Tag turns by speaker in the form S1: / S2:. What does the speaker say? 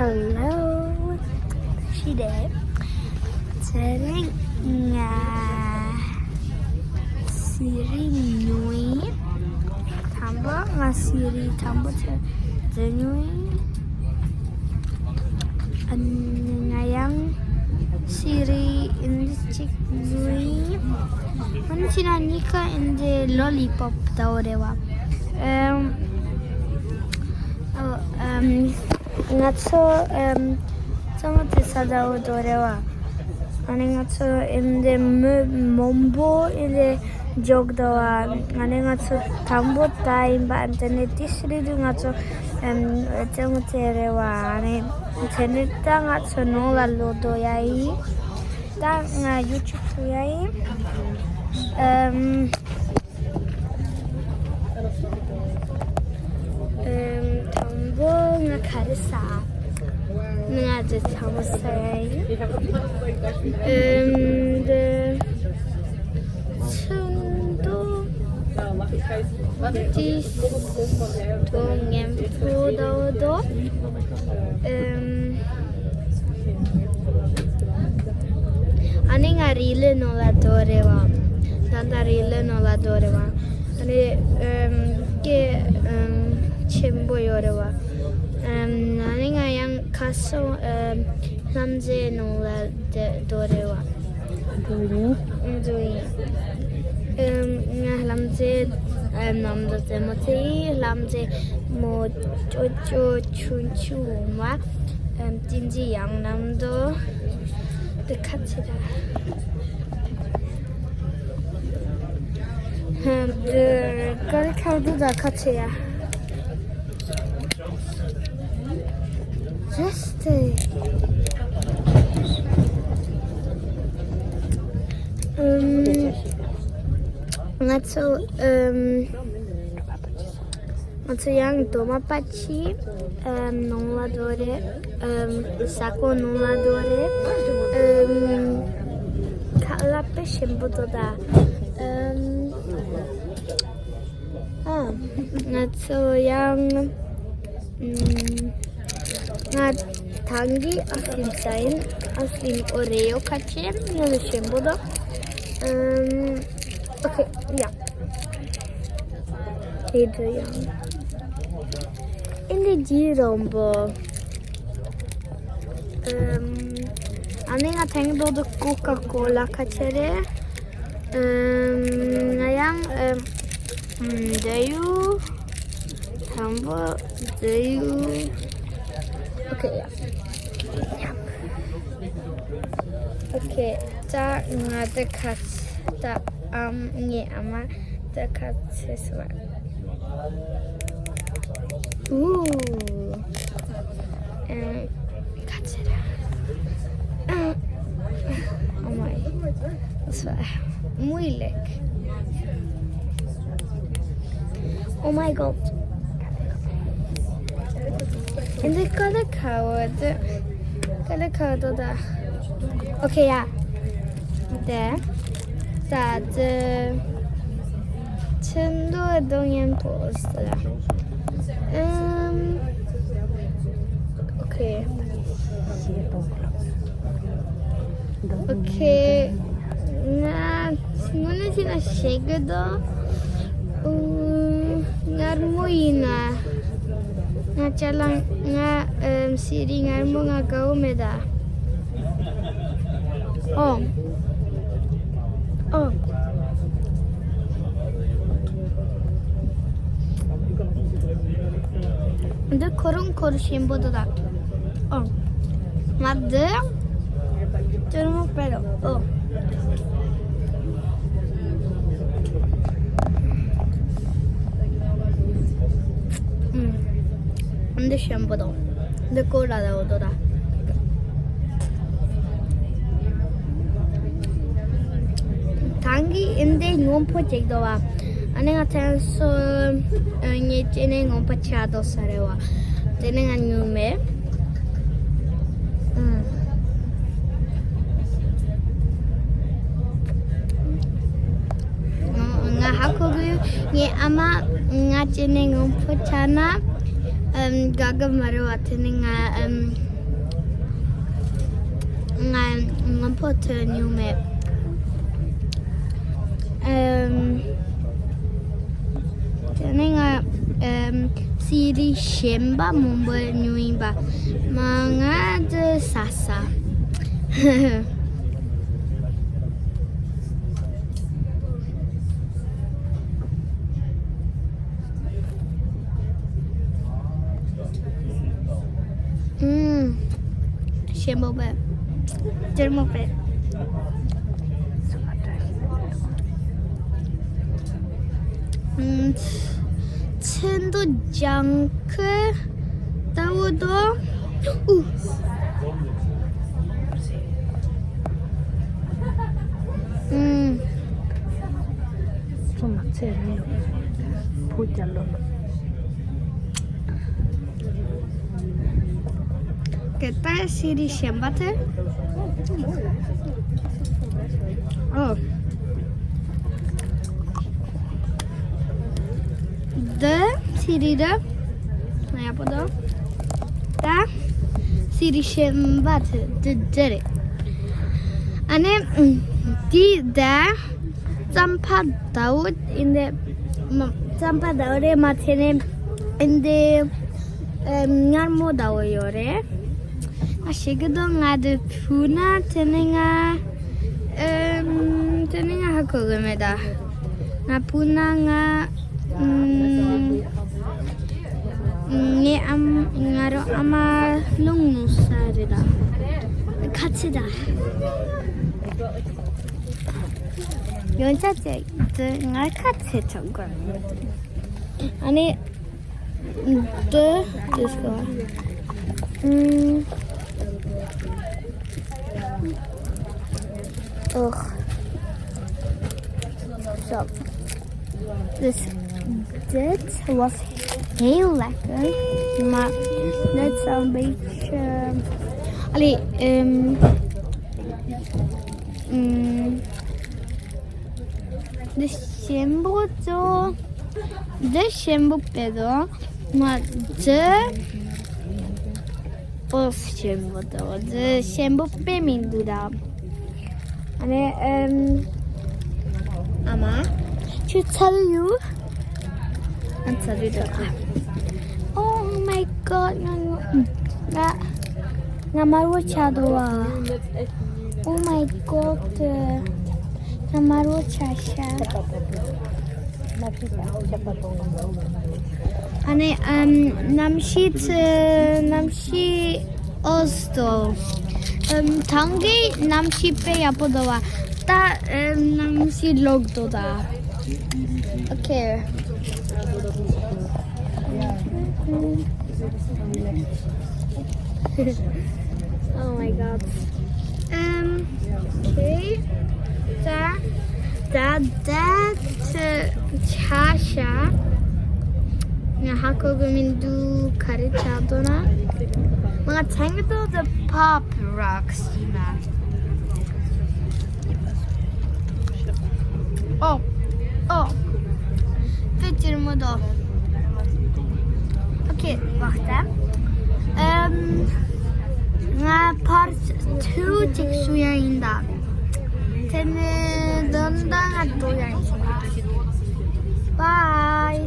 S1: Hello. She did. Today, Siri Nui. Tamba, Siri Tamba Nui. Ngayang Siri in the chick Nui. Manchina Nika in the lollipop Daurewa. Natso Tamate Sadao Dorewa. Aningatsu in the Mombo in the Jogdoa. Aningatsu Tambo time but then it is reading at Tamaterewa. And Tenetang at Sonola Lodoyai. That YouTube Yai. Tambo Nakarisa. Nada Tamasai. The Sundo Tis Tongem Fudo. Aninga Rile no la Dorewa. Nada Rile no la Dorewa. Chimbo Yorewa. Naninga yang kaso Lamze no la Dorewa. Doing. Lamze Namda Demoti, Lamze Mo Jojo Chunchuma, Dinji Yang Namdo, the Katsida. The Garikadu da Katsia. Just Natsu yang Domapachi, non-ladore, Sako non-ladore, Kalape Shimbutoda. Natsu yang Tangi Aslim Sain, Aslim Oreo Kachem, no Shimbudo. Okay, yeah. Adrian. In the Girombo. Aninga Tango the Coca-Cola Kachere. Nayang do you Tambo do you okay yeah. Okay, da the cat da ama the cat is one. Ooh, cat it. Oh my, that's muy lick. Oh my god. And the color code da. Okay, yeah. There. That Chendo Dongen Post. Okay. Okay. Muna sina shagado. Ngarmuina. Nga chalang nga siri ngarmu nga gaumeda. Oh. The korun korshimboda. Oh. Madde. Turmo pero. Oh. The shampoo, the cola, the odor. Tangi in the non project. And then I tell so getting on Pachado Sarewa. Then a new me. Hakogu, ye ama, not getting on Pachana. Gaga Maru attending nga på tönju med nga siri shemba mumbo nyuimba mga de sasa. Shembo be. Jermo be. 첸도 장크 다우도
S2: 좀 낙체해요. 보이지 않나?
S1: Kita siri shembate. Oh. The siri da. Naya podo. Da siri shembate. Dere. Ane di da zampa daud in the zampa daude matene in the ngarmo dauyore. Aşıgıda ngadı puna teninga hakogumeda. Na puna nga ne ngaro ama lungusarida. Katsida. 연차제 nga katse chogor. Ani the this one. Ugh. So, dit was heel lekker, maar net zo'n beetje. Allee, de shembo zo, de shembo pedo, maar de os shembo zo, de shembo pemindura. And Ama, to tell you, and tell you that. Oh my God, Namaru Chadwa. Oh my God, Namaru Chasha. And Namshi Osto. Tangi namshi pe yapodowa ta namshi logdo da. Okay. Oh my God. Okay. Da chasha. Na hakogumin du karichadona. Mga tango the pop rocks, Oh, bitir mo do. Okay, wacht. Nga part 2 tiksuya inda. Tene donda nga doya. Bye.